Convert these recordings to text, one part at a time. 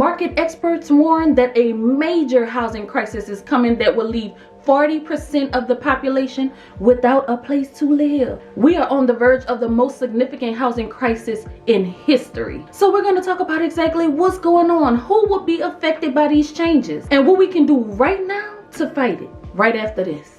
market experts warn that a major housing crisis is coming that will leave 40% of the population without a place to live. We are on the verge of the most significant housing crisis in history. So we're going to talk about exactly what's going on, who will be affected by these changes, and what we can do right now to fight it, right after this.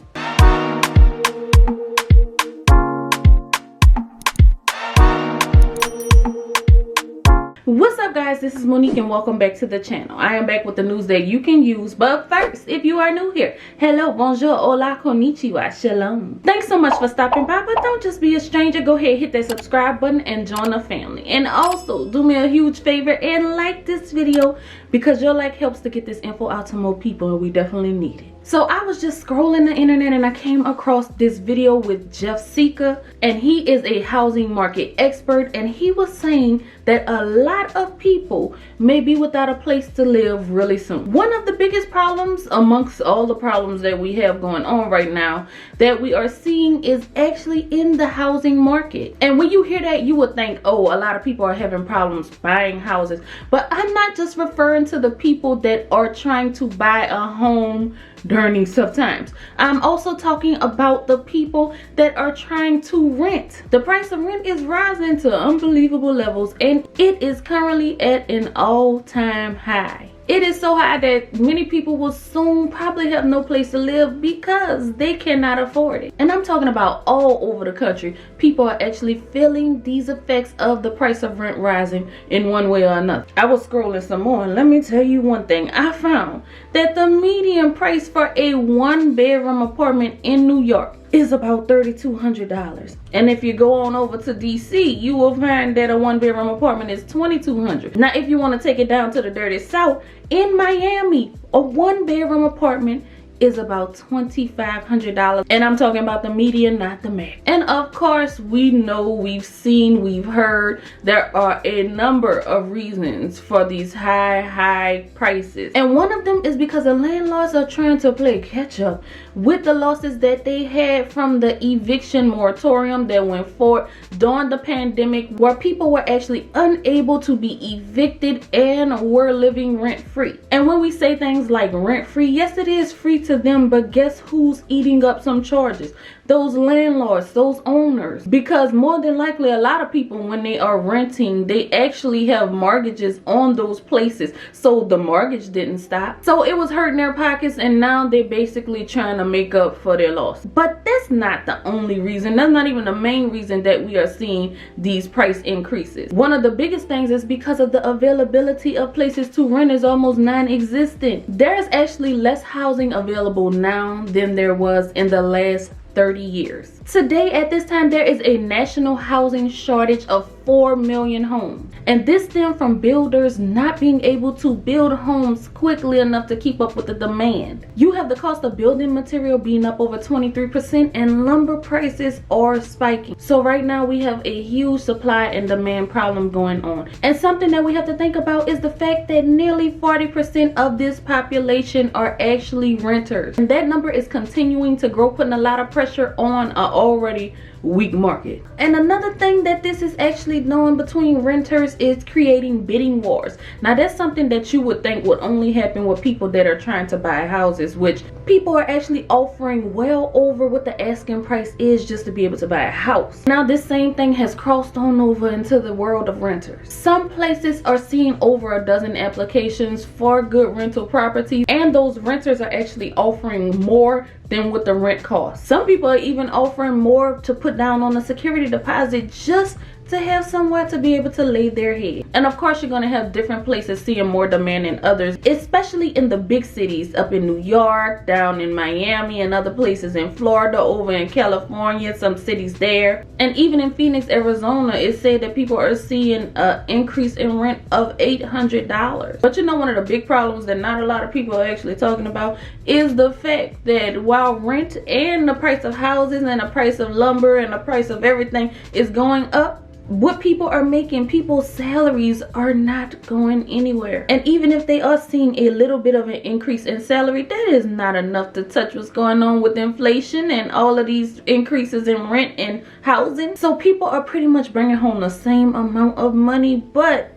What's up, guys? This is Monique and welcome back to the channel. I am back with the news that you can use, but first, if you are new here, hello, bonjour, hola, konnichiwa, shalom. Thanks so much for stopping by, but don't just be a stranger. Go ahead, hit that subscribe button and join the family. And also, do me a huge favor and like this video because your like helps to get this info out to more people and we definitely need it. So I was just scrolling the internet and I came across this video with Jeff Sika, and he is a housing market expert, and he was saying that a lot of people may be without a place to live really soon. One of the biggest problems amongst all the problems that we have going on right now that we are seeing is actually in the housing market. And when you hear that, you would think, oh, a lot of people are having problems buying houses. But I'm not just referring to the people that are trying to buy a home during these tough times. I'm also talking about the people that are trying to rent. The price of rent is rising to unbelievable levels, and it is currently at an all-time high. It is so high that many people will soon probably have no place to live because they cannot afford it. And I'm talking about all over the country. People are actually feeling these effects of the price of rent rising in one way or another. I was scrolling some more, and let me tell you one thing. I found that the median price for a one-bedroom apartment in New York is about $3,200. And if you go on over to DC, you will find that a one-bedroom apartment is $2,200. Now, if you want to take it down to the dirty South, in Miami, a one-bedroom apartment is about $2,500, and I'm talking about the median, not the max. And of course, we know, we've seen, we've heard there are a number of reasons for these high prices, and one of them is because the landlords are trying to play catch up with the losses that they had from the eviction moratorium that went forward during the pandemic, where people were actually unable to be evicted and were living rent free. And when we say things like rent free, yes, it is free to them, but guess who's eating up some charges? Those landlords, those owners. Because more than likely, a lot of people, when they are renting, they actually have mortgages on those places, so the mortgage didn't stop. So it was hurting their pockets, and now they're basically trying to make up for their loss. But that's not the only reason. That's not even the main reason that we are seeing these price increases. One of the biggest things is because of the availability of places to rent is almost non-existent. There's actually less housing available now than there was in the last 30 years. Today, at this time, there is a national housing shortage of 4 million homes. And this stems from builders not being able to build homes quickly enough to keep up with the demand. You have the cost of building material being up over 23%, and lumber prices are spiking. So right now we have a huge supply and demand problem going on. And something that we have to think about is the fact that nearly 40% of this population are actually renters. And that number is continuing to grow, putting a lot of pressure on an already weak market. And another thing that this is actually doing between renters is creating bidding wars. Now, that's something that you would think would only happen with people that are trying to buy houses, which people are actually offering well over what the asking price is just to be able to buy a house. Now, this same thing has crossed on over into the world of renters. Some places are seeing over a dozen applications for good rental properties, and those renters are actually offering more than what the rent costs. Some people are even offering more to put down on a security deposit just to have somewhere to be able to lay their head. And of course, you're going to have different places seeing more demand than others, especially in the big cities, up in New York, down in Miami, and other places in Florida, over in California, some cities there. And even in Phoenix, Arizona, it said that people are seeing an increase in rent of $800. But you know, one of the big problems that not a lot of people are actually talking about is the fact that while rent and the price of houses and the price of lumber and the price of everything is going up, what people are making, people's salaries are not going anywhere. And even if they are seeing a little bit of an increase in salary, that is not enough to touch what's going on with inflation and all of these increases in rent and housing. So people are pretty much bringing home the same amount of money, but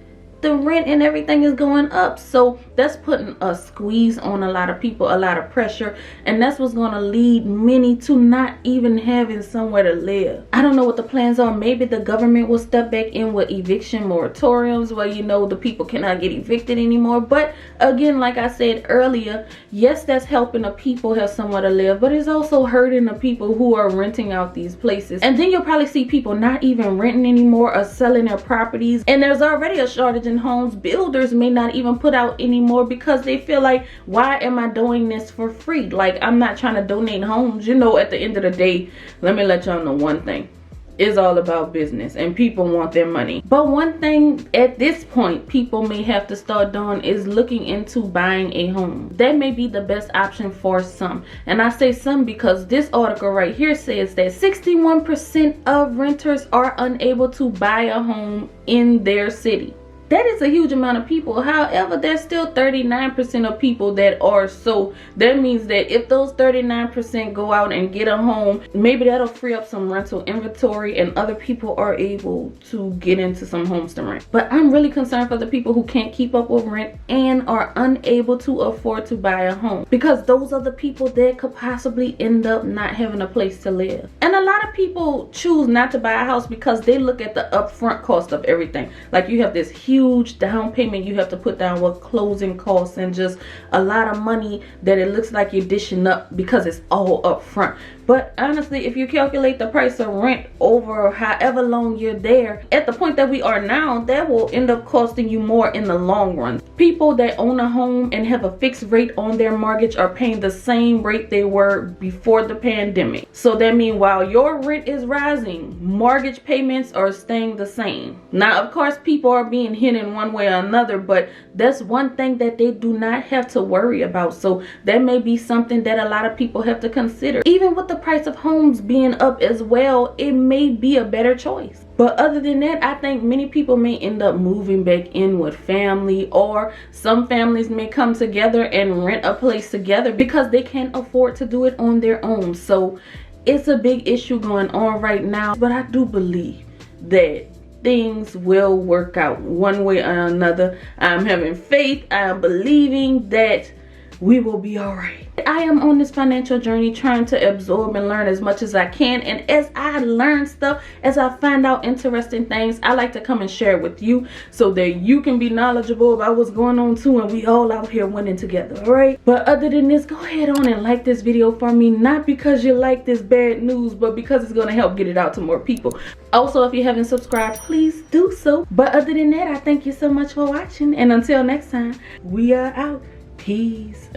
the rent and everything is going up. So that's putting a squeeze on a lot of people, a lot of pressure, and that's what's going to lead many to not even having somewhere to live. I don't know what the plans are. Maybe the government will step back in with eviction moratoriums where, you know, the people cannot get evicted anymore. But again, like I said earlier, yes, that's helping the people have somewhere to live, but it's also hurting the people who are renting out these places. And then you'll probably see people not even renting anymore or selling their properties. And there's already a shortage in homes. Builders may not even put out anymore because they feel like, why am I doing this for free? Like, I'm not trying to donate homes. You know, at the end of the day, let me let y'all know one thing. It's all about business and people want their money. But one thing at this point people may have to start doing is looking into buying a home. That may be the best option for some. And I say some because this article right here says that 61% of renters are unable to buy a home in their city. That is a huge amount of people. However, there's still 39% of people that are. So that means that if those 39% go out and get a home, maybe that'll free up some rental inventory and other people are able to get into some homes to rent. But I'm really concerned for the people who can't keep up with rent and are unable to afford to buy a home, because those are the people that could possibly end up not having a place to live. And a lot of people choose not to buy a house because they look at the upfront cost of everything. Like, you have this huge down payment you have to put down with closing costs and just a lot of money that it looks like you're dishing up because it's all up front. But honestly, if you calculate the price of rent over however long you're there, at the point that we are now, that will end up costing you more in the long run. People that own a home and have a fixed rate on their mortgage are paying the same rate they were before the pandemic. So that means while your rent is rising, mortgage payments are staying the same. Now, of course, people are being hit in one way or another, but that's one thing that they do not have to worry about. So that may be something that a lot of people have to consider. Even with the price of homes being up as well, it may be a better choice. But other than that, I think many people may end up moving back in with family, or some families may come together and rent a place together because they can't afford to do it on their own. So it's a big issue going on right now, but I do believe that things will work out one way or another. I'm having faith. I am believing that we will be all right. I am on this financial journey trying to absorb and learn as much as I can. And as I learn stuff, as I find out interesting things, I like to come and share it with you so that you can be knowledgeable about what's going on too, and we all out here winning together, all right? But other than this, go ahead on and like this video for me, not because you like this bad news, but because it's going to help get it out to more people. Also, if you haven't subscribed, please do so. But other than that, I thank you so much for watching, and until next time, we are out. Peace.